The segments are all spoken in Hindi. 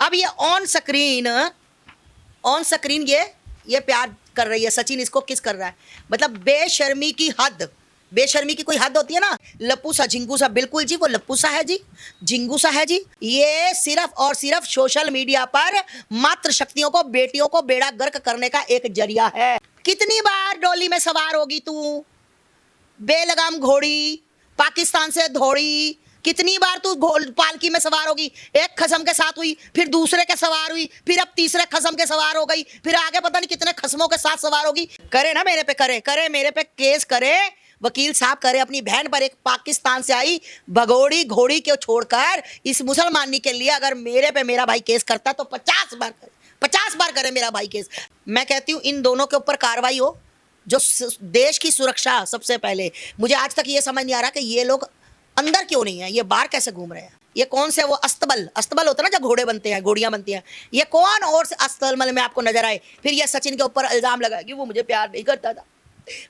अब ये ऑन स्क्रीन ये प्यार कर रही है, सचिन इसको किस कर रहा है। मतलब बेशर्मी की हद, बेशर्मी की कोई हद होती है ना। लप्पू सा झिंगू सा, बिल्कुल जी वो लप्पू सा है जी, झिंगू सा है जी। ये सिर्फ और सिर्फ सोशल मीडिया पर मात्र शक्तियों को, बेटियों को बेड़ा गर्क करने का एक जरिया है। कितनी बार डोली में सवार होगी तू, बेलगाम घोड़ी पाकिस्तान से धोड़ी। कितनी बार तू पालकी में सवार होगी, एक खसम के साथ हुई, फिर दूसरे के सवार हुई, फिर अब तीसरे खसम के सवार हो गई, फिर आगे पता नहीं कितने खसमों के साथ सवार होगी। करे ना मेरे पे, करे मेरे पे केस करे, वकील साहब करे अपनी बहन पर। एक पाकिस्तान से आई भगोड़ी घोड़ी को छोड़कर इस मुसलमानी के लिए अगर मेरे पे मेरा भाई केस करता तो 50 बार करे, 50 बार करे मेरा भाई केस। मैं कहती हूँ इन दोनों के ऊपर कार्रवाई हो, जो देश की सुरक्षा सबसे पहले। मुझे आज तक ये समझ नहीं आ रहा कि ये लोग अंदर क्यों नहीं है, ये बाहर कैसे घूम रहे हैं। ये कौन से वो अस्तबल होता है ना, जब घोड़े बनते हैं, घोड़ियां बनती हैं, ये कौन और से अस्तबल में आपको नजर आए। फिर ये सचिन के ऊपर इल्जाम लगा कि वो मुझे प्यार नहीं करता था,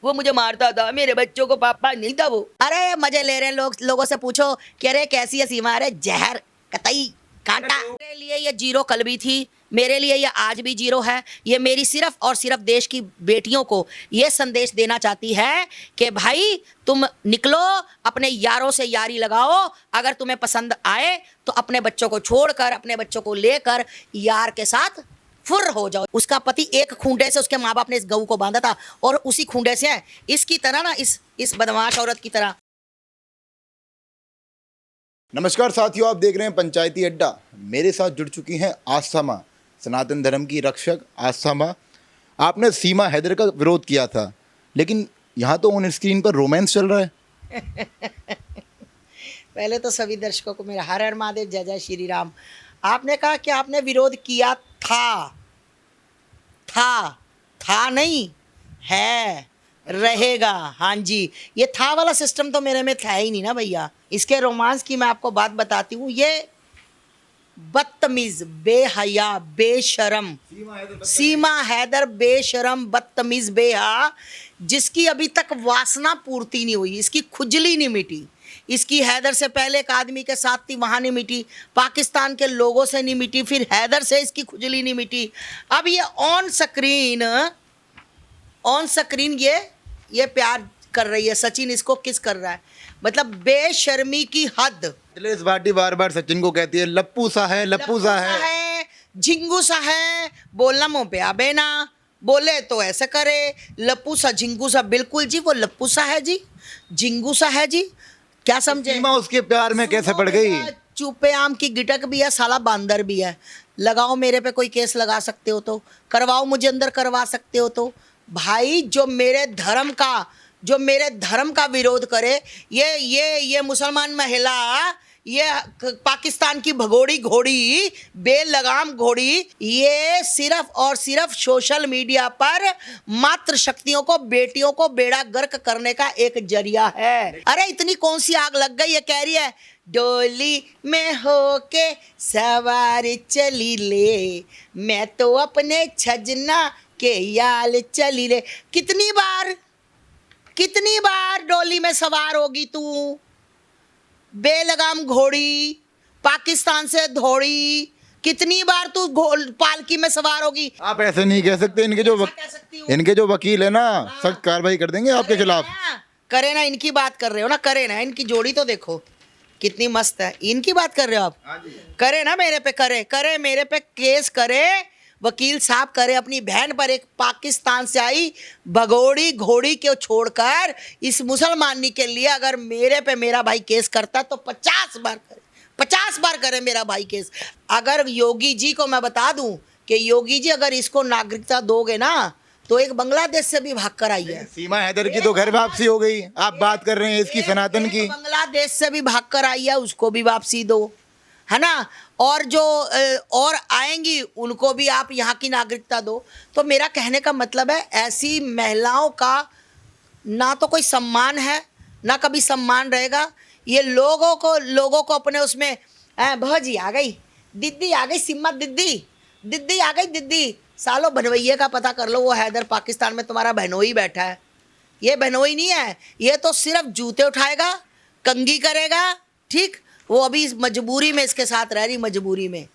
वो मुझे मारता था, मेरे बच्चों को पापा नहीं था वो। अरे मजे ले रहे हैं लोग, लोगों से पूछो कि अरे कैसी है सीमा। अरे जहर कतई कांटा। मेरे लिए ये जीरो कल भी थी, मेरे लिए ये आज भी जीरो है। ये मेरी सिर्फ और सिर्फ देश की बेटियों को ये संदेश देना चाहती है कि भाई तुम निकलो, अपने यारों से यारी लगाओ। अगर तुम्हें पसंद आए तो अपने बच्चों को छोड़कर, अपने बच्चों को लेकर यार के साथ फुर हो जाओ। उसका पति एक खूंटे से, उसके माँ बाप ने इस गऊ को बांधा था और उसी खूंटे से है। इसकी तरह ना, इस बदमाश औरत की तरह। नमस्कार साथियों, आप देख रहे हैं पंचायती अड्डा। मेरे साथ जुड़ चुकी हैं आस्था माँ, सनातन धर्म की रक्षक आस्था माँ। आपने सीमा हैदर का विरोध किया था, लेकिन यहाँ तो ऑन स्क्रीन पर रोमांस चल रहा है। पहले तो सभी दर्शकों को मेरा हर हर महादेव, जय जय श्री राम। आपने कहा कि आपने विरोध किया था नहीं है, रहेगा। हाँ जी, ये था वाला सिस्टम तो मेरे में था ही नहीं ना भैया। इसके रोमांस की मैं आपको बात बताती हूँ। ये बदतमीज, बेहया, बेशरम सीमा हैदर, बेशरम, बदतमीज, बेहा, जिसकी अभी तक वासना पूर्ति नहीं हुई, इसकी खुजली नहीं मिटी। इसकी हैदर से पहले एक आदमी के साथ थी, वहाँ नहीं मिटी, पाकिस्तान के लोगों से नहीं मिटी, फिर हैदर से इसकी खुजली नहीं मिटी। अब ये ऑन स्क्रीन ये प्यार कर रही है, सचिन इसको किस कर रहा है। मतलब बेशर्मी की हद। मिथिलेश भाटी बार बार सचिन को कहती है लप्पू सा है, लप्पू सा है, झिंगू सा है। बोलना मुँह पे आबे ना, बोले तो ऐसे करे, लप्पू सा झिंगू सा, बिल्कुल जी वो लप्पू सा है जी, झिंगू सा है जी। क्या समझे? सीमा उसके प्यार में कैसे पड़ गई। चुपे आम की गिटक भी है, साला बांदर भी है। लगाओ मेरे पे कोई केस लगा सकते हो तो करवाओ, मुझे अंदर करवा सकते हो तो। भाई जो मेरे धर्म का विरोध करे, ये मुसलमान महिला, ये पाकिस्तान की भगोड़ी घोड़ी, बेलगाम घोड़ी, ये सिर्फ और सिर्फ सोशल मीडिया पर मात्र शक्तियों को, बेटियों को बेड़ा गर्क करने का एक जरिया है। अरे इतनी कौन सी आग लग गई, ये कह रही है डोली में होके सवार चली ले, मैं तो अपने छजना के याल चली ले। कितनी बार डोली में सवार होगी तू, बेलगाम घोड़ी पाकिस्तान से धोड़ी। कितनी बार तू पालकी में सवार होगी। आप ऐसे नहीं कह सकते। इनके जो वकील है ना, सख्त कार्रवाई कर देंगे आपके खिलाफ। करे ना, इनकी बात कर रहे हो ना, करे ना। इनकी जोड़ी तो देखो कितनी मस्त है, इनकी बात कर रहे हो आप। करे ना मेरे पे, करे मेरे पे केस करे, वकील साहब करे अपनी बहन पर। एक पाकिस्तान से आई भगोड़ी घोड़ी को छोड़कर इस मुसलमानी के लिए अगर मेरे पे मेरा भाई केस करता तो 50 बार करे, 50 बार करे मेरा भाई केस। अगर योगी जी को मैं बता दूं कि योगी जी अगर इसको नागरिकता दोगे ना तो एक बांग्लादेश से भी भाग कर आई है। सीमा हैदर की तो घर वापसी हो गई, आप बात कर रहे हैं इसकी सनातन की। बांग्लादेश से भी भाग कर आई है, उसको भी वापसी दो, है ना। और जो और आएंगी उनको भी आप यहाँ की नागरिकता दो। तो मेरा कहने का मतलब है, ऐसी महिलाओं का ना तो कोई सम्मान है, ना कभी सम्मान रहेगा। ये लोगों को अपने उसमें भौजी आ गई, दीदी आ गई, सिम्मा दीदी आ गई, दीदी। सालों बनवैये का पता कर लो, वो हैदर पाकिस्तान में तुम्हारा बहनोई बैठा है। ये बहनोई नहीं है, ये तो सिर्फ जूते उठाएगा, कंघी करेगा, ठीक। वो अभी इस मजबूरी में इसके साथ रह रही, मजबूरी में।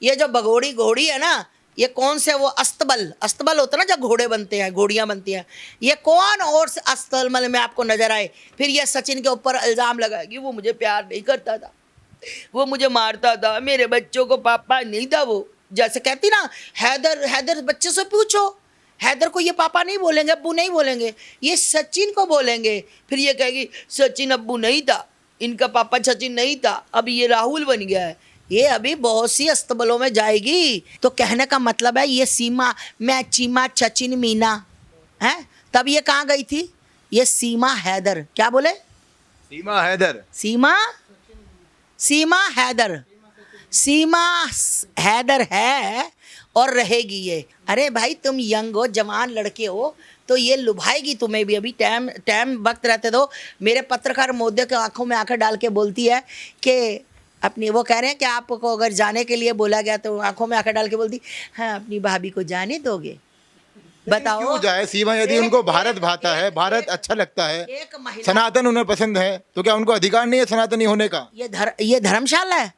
ये जो भगोड़ी घोड़ी है ना, ये कौन से वो अस्तबल अस्तबल होता है ना, जब घोड़े बनते हैं, घोड़ियां बनती हैं, ये कौन और से अस्तबल में आपको नजर आए फिर ये सचिन के ऊपर इल्जाम लगाएगी वो मुझे प्यार नहीं करता था, वो मुझे मारता था, मेरे बच्चों को पापा नहीं था वो। जैसे कहती ना हैदर, हैदर बच्चे से पूछो, हैदर को ये पापा नहीं बोलेंगे, अब्बू नहीं बोलेंगे, ये सचिन को बोलेंगे। फिर ये कहेगी सचिन अब्बू नहीं था, इनका पापा सचिन नहीं था, अब ये राहुल बन गया है। ये अभी बहुत सी अस्तबलों में जाएगी। तो कहने का मतलब है ये सीमा, मैं चीमा सचिन मीना है, तब ये कहाँ गई थी? ये सीमा हैदर, क्या बोले? सीमा हैदर, सीमा, सीमा हैदर, सीमा हैदर है और रहेगी ये। अरे भाई तुम यंग हो, जवान लड़के हो, तो ये लुभाएगी तुम्हें भी। अभी टाइम टाइम वक्त रहते दो। मेरे पत्रकार मोदी के आंखों में आंखें डाल के बोलती है कि अपनी, वो कह रहे हैं कि आपको अगर जाने के लिए बोला गया तो आंखों में आंखें डाल के बोलती हाँ अपनी भाभी को जाने दोगे? बताओ क्यों जाए सीमा? यदि उनको भारत भाता है, भारत अच्छा लगता है, एक महिला, सनातन उन्हें पसंद है, तो क्या उनको अधिकार नहीं है सनातनी होने का? ये धर्मशाला है,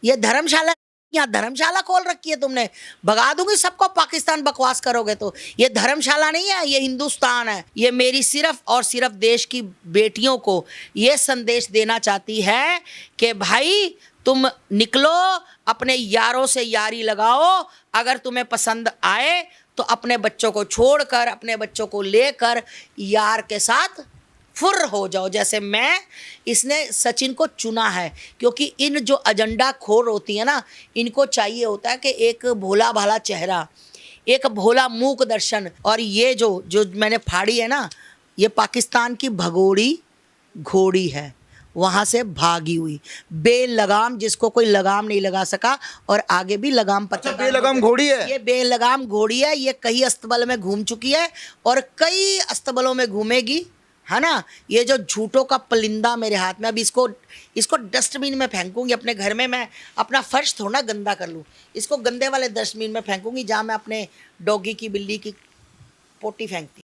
ये धर्मशाला, यहाँ धर्मशाला खोल रखी है तुमने। भगा दूंगी सबको पाकिस्तान बकवास करोगे तो। ये धर्मशाला नहीं है, ये हिंदुस्तान है। ये मेरी सिर्फ और सिर्फ देश की बेटियों को ये संदेश देना चाहती है कि भाई तुम निकलो, अपने यारों से यारी लगाओ, अगर तुम्हें पसंद आए तो अपने बच्चों को छोड़कर, अपने बच्चों को लेकर यार के साथ फुर हो जाओ। जैसे मैं, इसने सचिन को चुना है क्योंकि इन जो एजेंडा खोर होती है ना, इनको चाहिए होता है कि एक भोला भाला चेहरा, एक भोला मूक दर्शन। और ये जो जो मैंने फाड़ी है ना, ये पाकिस्तान की भगोड़ी घोड़ी है, वहाँ से भागी हुई बेलगाम, जिसको कोई लगाम नहीं लगा सका। और आगे भी लगाम पता, बेलगाम घोड़ी है ये बेलगाम घोड़ी है। ये कई अस्तबल में घूम चुकी है और कई अस्तबलों में घूमेगी, है ना। ये जो झूठों का पलिंदा मेरे हाथ में, अब इसको डस्टबिन में फेंकूंगी अपने घर में। मैं अपना फर्श थोड़ा गंदा कर लूँ, इसको गंदे वाले डस्टबिन में फेंकूंगी जहाँ मैं अपने डॉगी की, बिल्ली की पोटी फेंकती।